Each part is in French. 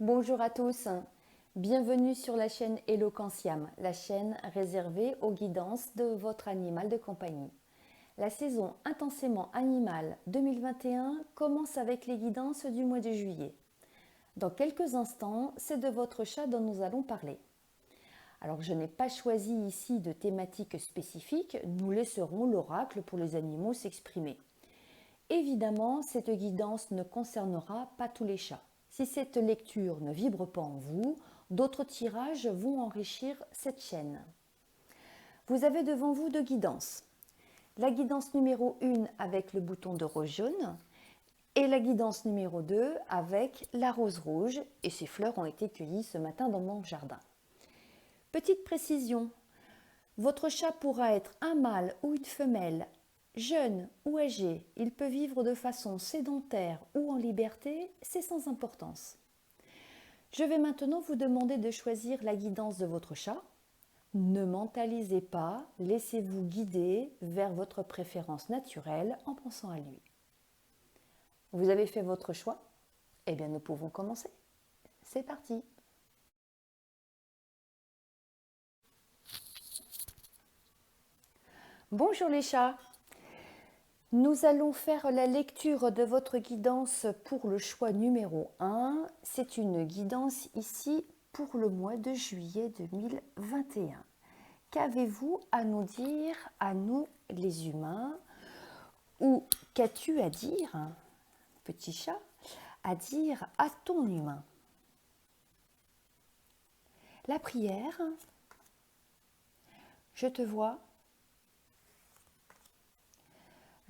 Bonjour à tous, bienvenue sur la chaîne Eloquentiam, la chaîne réservée aux guidances de votre animal de compagnie. La saison Intensément Animal 2021 commence avec les guidances du mois de juillet. Dans quelques instants, c'est de votre chat dont nous allons parler. Alors je n'ai pas choisi ici de thématique spécifique, nous laisserons l'oracle pour les animaux s'exprimer. Évidemment, cette guidance ne concernera pas tous les chats. Si cette lecture ne vibre pas en vous, d'autres tirages vont enrichir cette chaîne. Vous avez devant vous deux guidances. La guidance numéro 1 avec le bouton de rose jaune et la guidance numéro 2 avec la rose rouge, et ces fleurs ont été cueillies ce matin dans mon jardin. Petite précision, votre chat pourra être un mâle ou une femelle, jeune ou âgé, il peut vivre de façon sédentaire ou en liberté, c'est sans importance. Je vais maintenant vous demander de choisir la guidance de votre chat. Ne mentalisez pas, laissez-vous guider vers votre préférence naturelle en pensant à lui. Vous avez fait votre choix? Eh bien, nous pouvons commencer. C'est parti! Bonjour les chats! Nous allons faire la lecture de votre guidance pour le choix numéro 1. C'est une guidance ici pour le mois de juillet 2021. Qu'avez-vous à nous dire, à nous les humains? Ou qu'as-tu à dire, petit chat, à dire à ton humain? La prière, je te vois.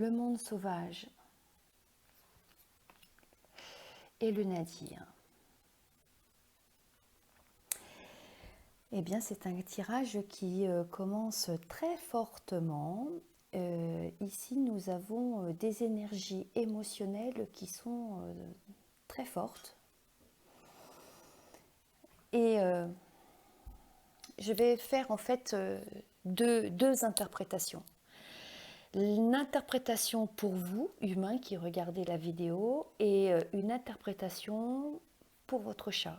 Le monde sauvage et le nadir. Eh bien, c'est un tirage qui commence très fortement. Ici, nous avons des énergies émotionnelles qui sont très fortes. Et je vais faire en fait deux interprétations. Une interprétation pour vous, humains qui regardez la vidéo, et une interprétation pour votre chat.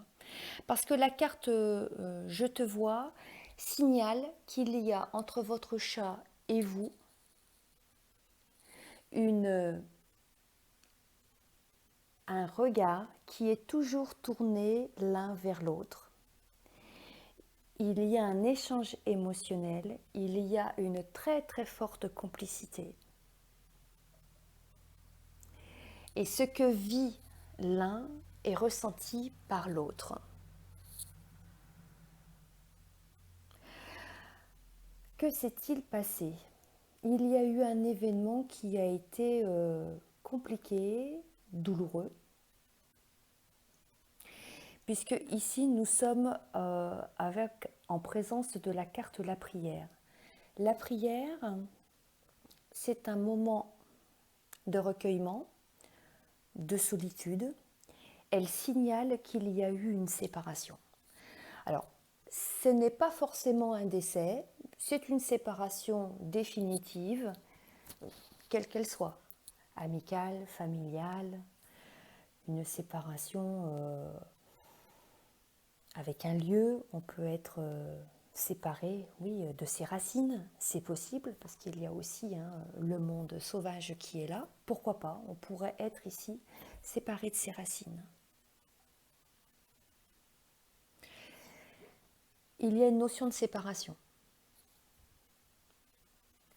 Parce que la carte Je te vois signale qu'il y a entre votre chat et vous un regard qui est toujours tourné l'un vers l'autre. Il y a un échange émotionnel, il y a une très très forte complicité. Et ce que vit l'un est ressenti par l'autre. Que s'est-il passé? Il y a eu un événement qui a été compliqué, douloureux, puisque ici nous sommes en présence de la carte la prière. La prière, c'est un moment de recueillement, de solitude. Elle signale qu'il y a eu une séparation. Alors, ce n'est pas forcément un décès, c'est une séparation définitive, quelle qu'elle soit, amicale, familiale, une séparation avec un lieu. On peut être séparé, oui, de ses racines, c'est possible, parce qu'il y a aussi le monde sauvage qui est là. Pourquoi pas, on pourrait être ici séparé de ses racines. Il y a une notion de séparation.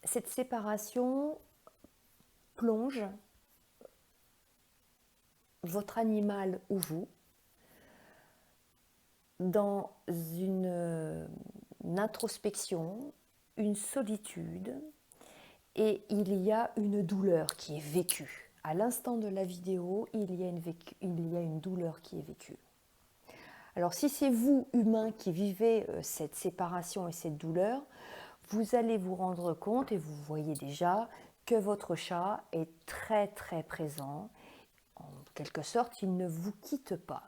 Cette séparation plonge votre animal ou vous dans une introspection, une solitude, et il y a une douleur qui est vécue. À l'instant de la vidéo, il y a une douleur qui est vécue. Alors si c'est vous, humain, qui vivez cette séparation et cette douleur, vous allez vous rendre compte, et vous voyez déjà, que votre chat est très très présent. En quelque sorte, il ne vous quitte pas.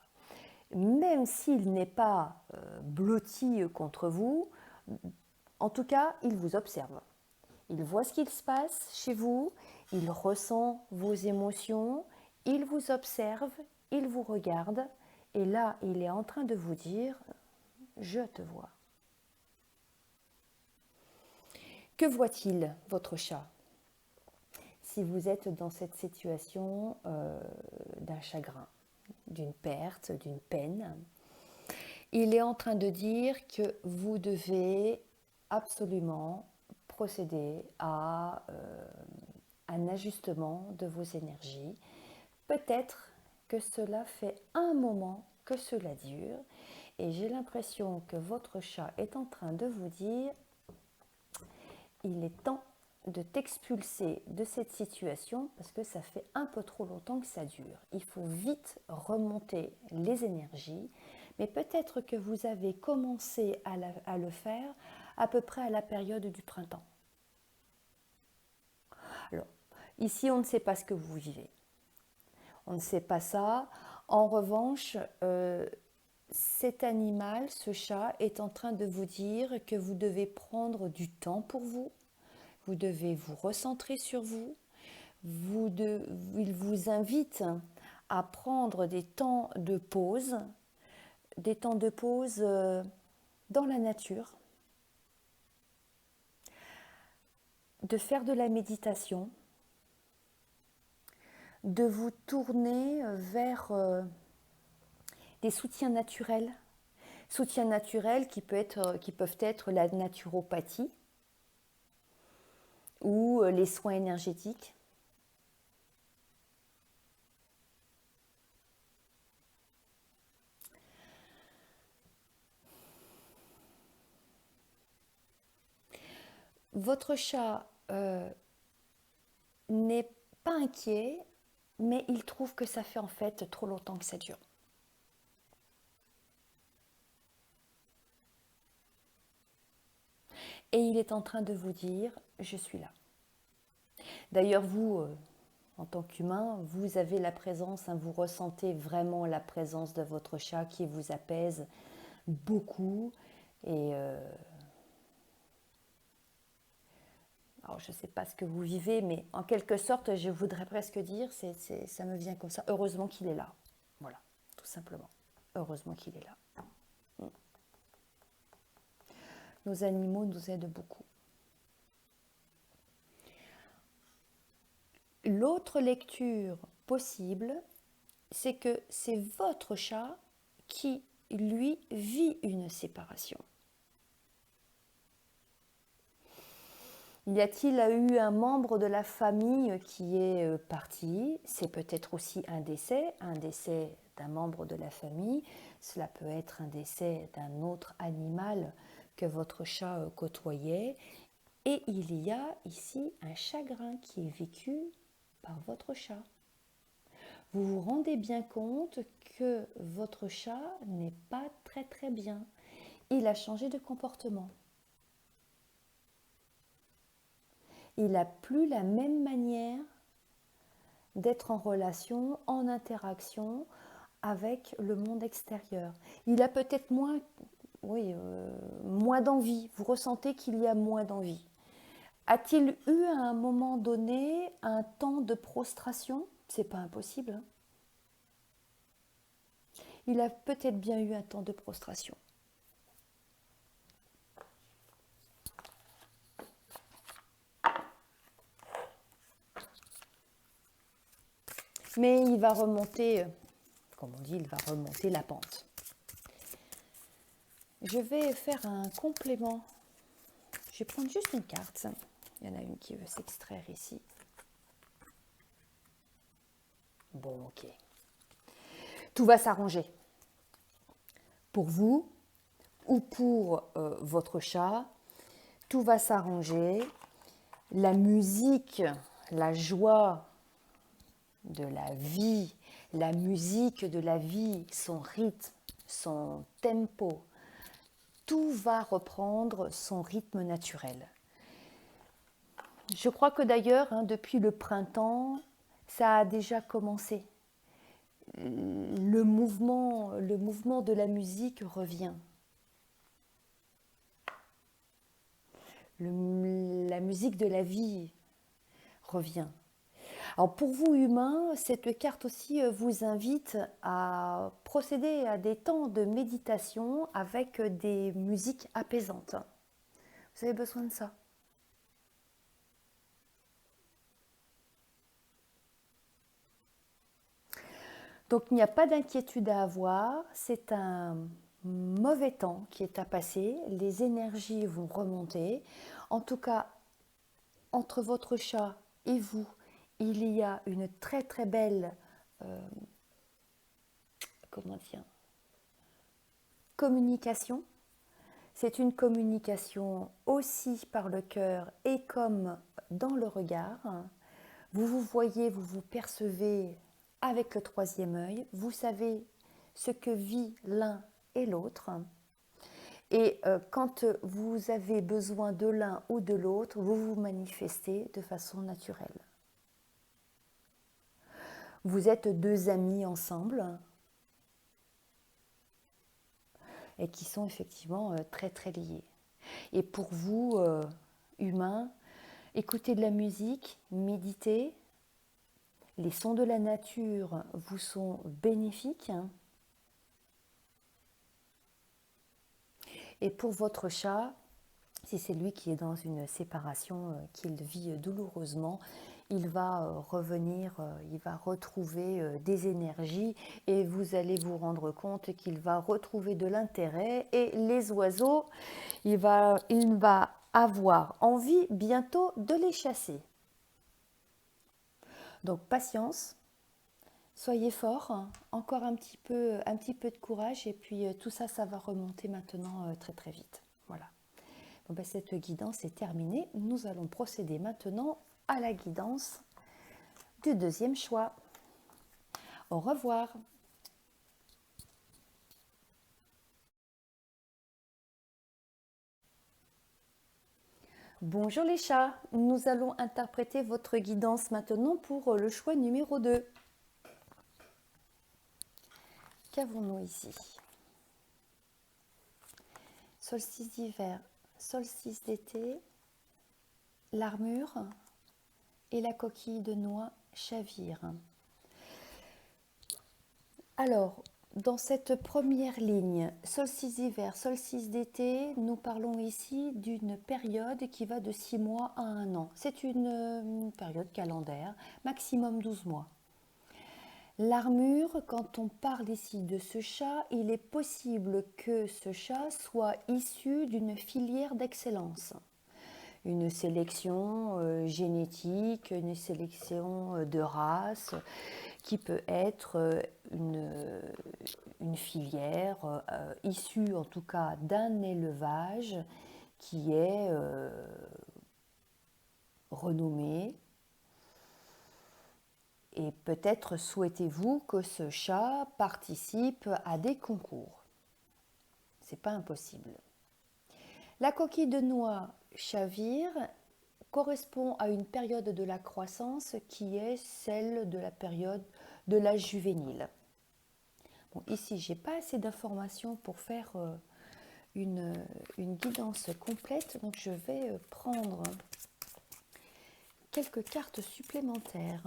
Même s'il n'est pas blotti contre vous, en tout cas, il vous observe. Il voit ce qu'il se passe chez vous, il ressent vos émotions, il vous observe, il vous regarde Et là, il est en train de vous dire, je te vois. Que voit-il, votre chat, si vous êtes dans cette situation d'un chagrin, d'une perte, d'une peine? Il est en train de dire que vous devez absolument procéder à un ajustement de vos énergies. Peut-être que cela fait un moment que cela dure et j'ai l'impression que votre chat est en train de vous dire il est temps de t'expulser de cette situation parce que ça fait un peu trop longtemps que ça dure. Il faut vite remonter les énergies, mais peut-être que vous avez commencé à le faire à peu près à la période du printemps. Alors, ici, on ne sait pas ce que vous vivez. On ne sait pas ça. En revanche, cet animal, ce chat, est en train de vous dire que vous devez prendre du temps pour vous. Vous devez vous recentrer sur vous. Il vous invite à prendre des temps de pause dans la nature, de faire de la méditation, de vous tourner vers des soutiens naturels qui peuvent être la naturopathie ou les soins énergétiques. Votre chat n'est pas inquiet, mais il trouve que ça fait en fait trop longtemps que ça dure. Et il est en train de vous dire, je suis là. D'ailleurs, vous, en tant qu'humain, vous avez la présence, vous ressentez vraiment la présence de votre chat qui vous apaise beaucoup. Et alors, je ne sais pas ce que vous vivez, mais en quelque sorte, je voudrais presque dire, ça me vient comme ça, heureusement qu'il est là. Voilà, tout simplement. Heureusement qu'il est là. Nos animaux nous aident beaucoup. L'autre lecture possible, c'est que c'est votre chat qui, lui, vit une séparation. Y a-t-il eu un membre de la famille qui est parti? C'est peut-être aussi un décès d'un membre de la famille. Cela peut être un décès d'un autre animal que votre chat côtoyait. Et il y a ici un chagrin qui est vécu par votre chat. Vous vous rendez bien compte que votre chat n'est pas très très bien. Il a changé de comportement. Il n'a plus la même manière d'être en relation, en interaction avec le monde extérieur. Il a peut-être moins d'envie. Vous ressentez qu'il y a moins d'envie. A-t-il eu à un moment donné un temps de prostration? C'est pas impossible. Hein. Il a peut-être bien eu un temps de prostration. Mais il va remonter, comme on dit, il va remonter la pente. Je vais faire un complément. Je vais prendre juste une carte. Il y en a une qui veut s'extraire ici. Bon, ok. Tout va s'arranger. Pour vous ou pour votre chat, tout va s'arranger. La musique, la joie de la vie, la musique de la vie, son rythme, son tempo, tout va reprendre son rythme naturel. Je crois que d'ailleurs, depuis le printemps, ça a déjà commencé. Le mouvement de la musique revient. La musique de la vie revient. Alors pour vous humains, cette carte aussi vous invite à procéder à des temps de méditation avec des musiques apaisantes. Vous avez besoin de ça. Donc il n'y a pas d'inquiétude à avoir, c'est un mauvais temps qui est à passer, les énergies vont remonter. En tout cas, entre votre chat et vous, il y a une très très belle comment dire, communication. C'est une communication aussi par le cœur et comme dans le regard. Vous vous voyez, vous vous percevez avec le troisième œil. Vous savez ce que vit l'un et l'autre. Et quand vous avez besoin de l'un ou de l'autre, vous vous manifestez de façon naturelle. Vous êtes deux amis ensemble et qui sont effectivement très très liés. Et pour vous, humains, écoutez de la musique, méditez. Les sons de la nature vous sont bénéfiques. Et pour votre chat, si c'est lui qui est dans une séparation qu'il vit douloureusement, il va revenir, il va retrouver des énergies et vous allez vous rendre compte qu'il va retrouver de l'intérêt et les oiseaux, il va avoir envie bientôt de les chasser. Donc patience, soyez forts, encore un petit peu de courage et puis tout ça, ça va remonter maintenant très très vite. Voilà. Bon, ben, cette guidance est terminée. Nous allons procéder maintenant à la guidance du deuxième choix. Au revoir. Bonjour les chats, nous allons interpréter votre guidance maintenant pour le choix numéro 2. Qu'avons-nous ici? Solstice d'hiver, solstice d'été, l'armure et la coquille de noix chavire. Alors, dans cette première ligne, solstice d'hiver, solstice d'été, nous parlons ici d'une période qui va de 6 mois à 1 an. C'est une période calendaire, maximum 12 mois. L'armure, quand on parle ici de ce chat, il est possible que ce chat soit issu d'une filière d'excellence. Une sélection génétique, une sélection de race, qui peut être une filière issue en tout cas d'un élevage qui est renommé. Et peut-être souhaitez-vous que ce chat participe à des concours. C'est pas impossible. La coquille de noix chavire correspond à une période de la croissance qui est celle de la période de l'âge juvénile. Bon, ici, je n'ai pas assez d'informations pour faire une guidance complète, donc je vais prendre quelques cartes supplémentaires.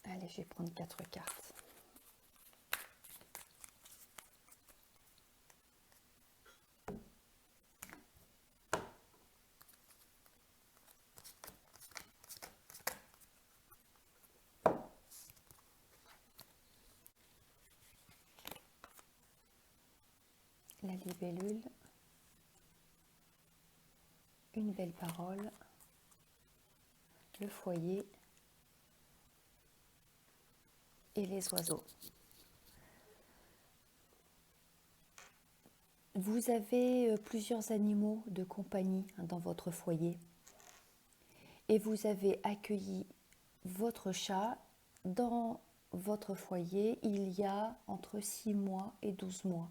Allez, je vais prendre 4 cartes. La libellule, une belle parole, le foyer et les oiseaux. Vous avez plusieurs animaux de compagnie dans votre foyer et vous avez accueilli votre chat dans votre foyer il y a entre 6 mois et 12 mois.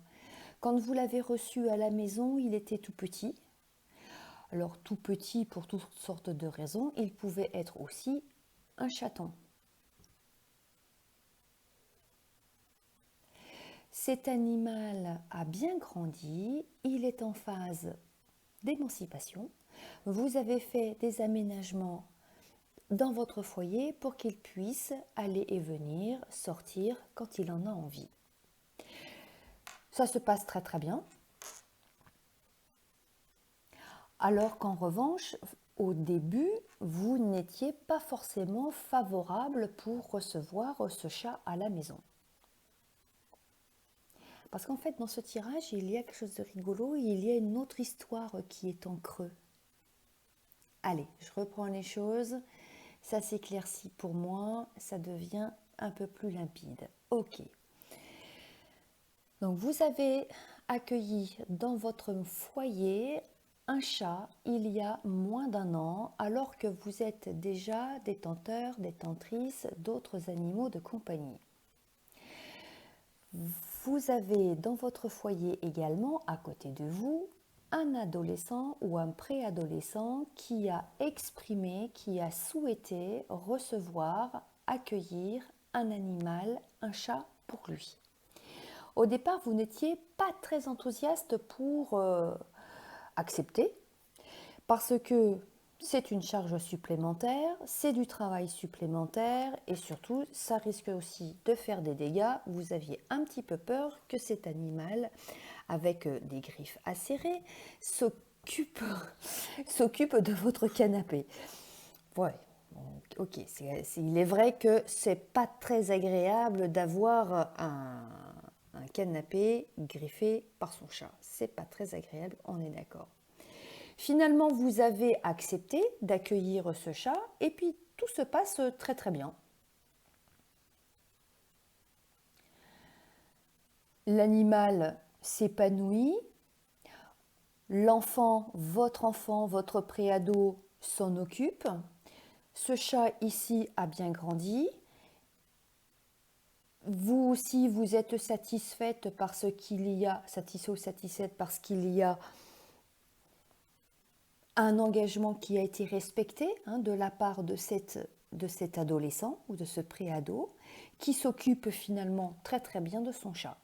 Quand vous l'avez reçu à la maison, il était tout petit. Alors tout petit pour toutes sortes de raisons, il pouvait être aussi un chaton. Cet animal a bien grandi, il est en phase d'émancipation. Vous avez fait des aménagements dans votre foyer pour qu'il puisse aller et venir, sortir quand il en a envie. Ça se passe très très bien. Alors qu'en revanche, au début, vous n'étiez pas forcément favorable pour recevoir ce chat à la maison. Parce qu'en fait, dans ce tirage, il y a quelque chose de rigolo, il y a une autre histoire qui est en creux. Allez, je reprends les choses, ça s'éclaircit pour moi, ça devient un peu plus limpide. Ok. Donc vous avez accueilli dans votre foyer un chat il y a moins d'un an, alors que vous êtes déjà détenteur, détentrice d'autres animaux de compagnie. Vous avez dans votre foyer également, à côté de vous, un adolescent ou un préadolescent qui a exprimé, qui a souhaité recevoir, accueillir un animal, un chat pour lui. Au départ, vous n'étiez pas très enthousiaste pour accepter, parce que c'est une charge supplémentaire, c'est du travail supplémentaire et surtout, ça risque aussi de faire des dégâts. Vous aviez un petit peu peur que cet animal, avec des griffes acérées, s'occupe de votre canapé. Ouais, ok, il est vrai que c'est pas très agréable d'avoir un canapé griffé par son chat. C'est pas très agréable, on est d'accord. Finalement, vous avez accepté d'accueillir ce chat et puis tout se passe très très bien. L'animal s'épanouit, l'enfant, votre préado s'en occupe. Ce chat ici a bien grandi. Vous aussi, vous êtes satisfaite parce qu'il y a, satisfait ou satisfaite parce qu'il y a un engagement qui a été respecté de la part de cet adolescent ou de ce préado qui s'occupe finalement très très bien de son chat.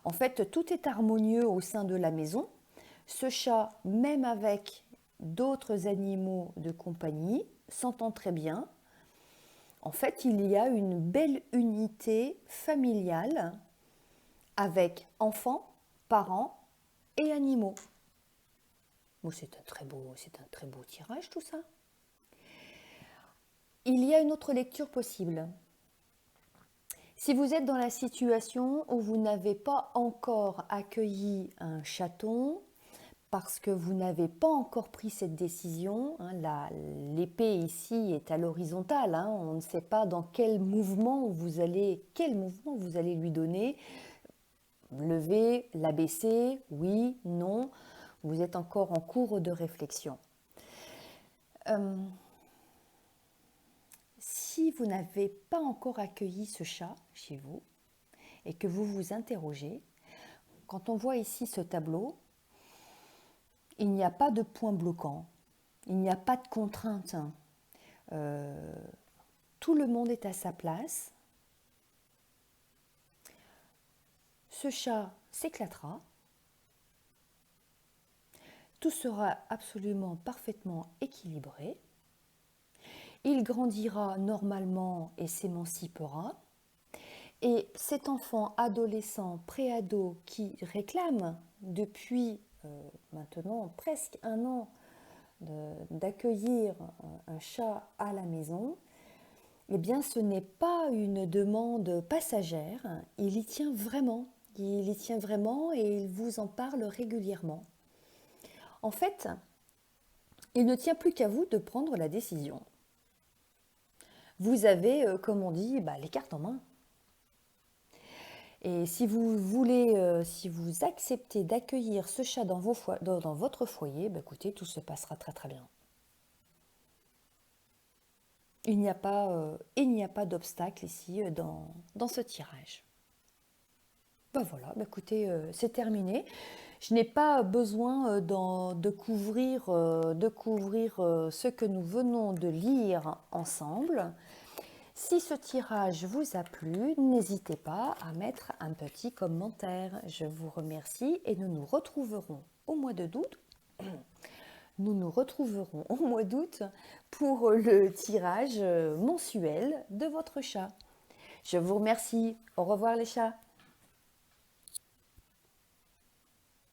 En fait, tout est harmonieux au sein de la maison. Ce chat, même avec d'autres animaux de compagnie, s'entend très bien. En fait, il y a une belle unité familiale avec enfants, parents et animaux. Bon, c'est un très beau tirage tout ça. Il y a une autre lecture possible. Si vous êtes dans la situation où vous n'avez pas encore accueilli un chaton, parce que vous n'avez pas encore pris cette décision, l'épée ici est à l'horizontale, on ne sait pas dans quel mouvement vous allez lui donner, lever, l'abaisser, oui, non, vous êtes encore en cours de réflexion. Si vous n'avez pas encore accueilli ce chat chez vous et que vous vous interrogez, quand on voit ici ce tableau, il n'y a pas de point bloquant, il n'y a pas de contrainte. Tout le monde est à sa place. Ce chat s'éclatera. Tout sera absolument parfaitement équilibré. Il grandira normalement et s'émancipera. Et cet enfant adolescent, préado qui réclame depuis maintenant presque un an d'accueillir un chat à la maison, eh bien ce n'est pas une demande passagère, il y tient vraiment. Il y tient vraiment et il vous en parle régulièrement. En fait, il ne tient plus qu'à vous de prendre la décision. Vous avez, comme on dit, les cartes en main. Et si vous voulez, si vous acceptez d'accueillir ce chat dans votre foyer, écoutez, tout se passera très très bien. Il n'y a pas d'obstacle ici dans ce tirage. Voilà, écoutez, c'est terminé. Je n'ai pas besoin de couvrir ce que nous venons de lire ensemble. Si ce tirage vous a plu, n'hésitez pas à mettre un petit commentaire. Je vous remercie et nous nous retrouverons au mois d'août. Nous nous retrouverons au mois d'août pour le tirage mensuel de votre chat. Je vous remercie. Au revoir les chats.